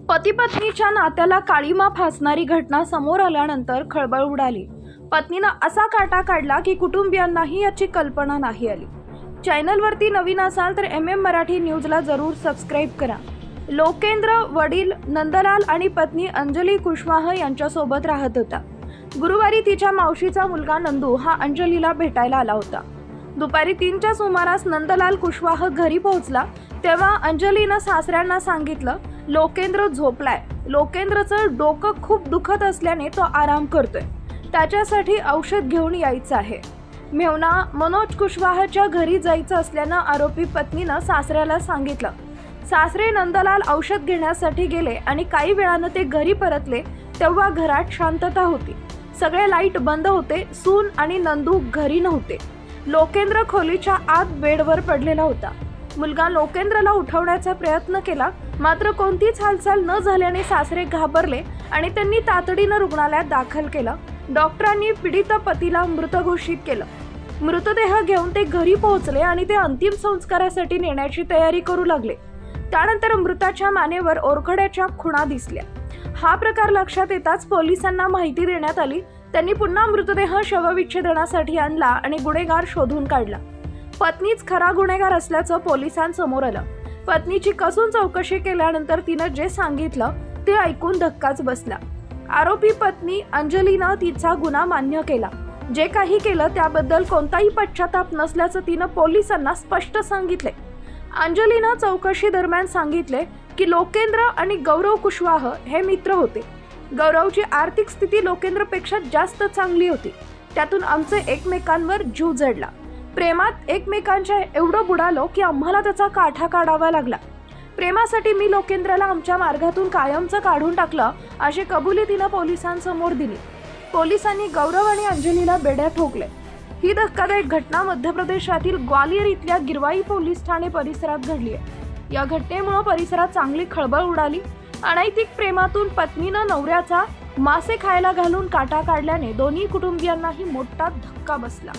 पती पत्नीच्या नात्याला काळीमा फासणारी घटना समोर आल्यानंतर खळबळ उडाली। पत्नीनं असा काटा काढला की कुटुंबियांनाही याची कल्पना नाही आली। चॅनलवरती नवीन असाल तर मराठी न्यूजला जरूर सबस्क्राइब करा। लोकेंद्र वडील नंदलाल आणि पत्नी अंजली कुशवाह यांच्यासोबत राहत होता। गुरुवारी तिच्या मावशीचा मुलगा नंदू हा अंजलीला भेटायला आला होता। दुपारी 3च्या सुमारास नंदलाल कुशवाह घरी पोहोचला तेव्हा अंजलीनं सासऱ्यांना सांगितलं लोकेंद्र झोपलाय। लोकेंद्रचं डोकं खूप दुखत असल्याने तो आराम करतोय, त्याच्यासाठी औषध घेऊन यायचं आहे। मेहुणा मनोज कुशवाहच्या घरी जायचं असल्यानं आरोपी पत्नीनं सासऱ्याला सांगितलं। सासरे नंदलाल औषध घेण्यासाठी गेले आणि काही वेळानं ते घरी परतले तेव्हा घरात शांतता होती। सगळे लाईट बंद होते। सून आणि नंदू घरी नव्हते। लोकेंद्र खोलीच्या आत बेडवर पडलेला होता। मुलगा लोकेंद्रला उठवण्याचा प्रयत्न केला, मात्र कोणतीच हालचाल न झाल्याने सासरे घाबरले आणि त्यांनी तातडीनं रुग्णालयात दाखल केलं। डॉक्टरांनी पीडित पतीला मृत घोषित केलं। मृतदेह घेऊन ते घरी पोहोचले आणि ते अंतिम संस्कारासाठी नेण्याची तयारी करू लागले। त्यानंतर मृताच्या मानेवर ओरखड्याच्या खुणा दिसल्या। हा प्रकार लक्षात येताच पोलिसांना माहिती देण्यात आली। त्यांनी पुन्हा मृतदेह शवविच्छेदनासाठी आणला आणि गुन्हेगार शोधून काढला। पत्नीच खरा गुन्हेगार असल्याचं पोलिसांसमोर आलं। पत्नीची कसून चौकशी केल्यानंतर तिनं जे सांगितलं ते ऐकून धक्काच बसला। आरोपी पत्नी अंजलीनं तिचा गुन्हा मान्य केला। जे काही केलं त्याबद्दल कोणताही पश्चाताप नसल्याचं तिनं पोलिसांना स्पष्ट सांगितले। अंजलीनं चौकशी दरम्यान सांगितले की लोकेंद्र आणि गौरव कुशवाह हे मित्र होते। गौरवची आर्थिक स्थिती लोकेंद्रपेक्षा जास्त चांगली होती। त्यातून आमचे एकमेकांवर जीव जडला। प्रेमात एकमेकांच्या एवढं बुडालो की आम्हाला त्याचा काठा काढावा लागला। प्रेमासाठी मी लोकेंद्रला आमच्या मार्गातून कायमचं काढून टाकलं, अशी कबुली तिनं पोलिसांसमोर दिली। पोलिसांनी गौरव आणि अंजलीला बेड्या ठोकले। ही धक्कादायक घटना मध्य प्रदेशातील ग्वालियर इथल्या गिरवाई पोलीस ठाणे परिसरात घडली आहे। या घटनेमुळे परिसरात चांगली खळबळ उडाली। अनैतिक प्रेमातून पत्नीनं नवऱ्याचा मासे खायला घालून काटा काढल्याने दोन्ही कुटुंबियांनाही मोठा धक्का बसला।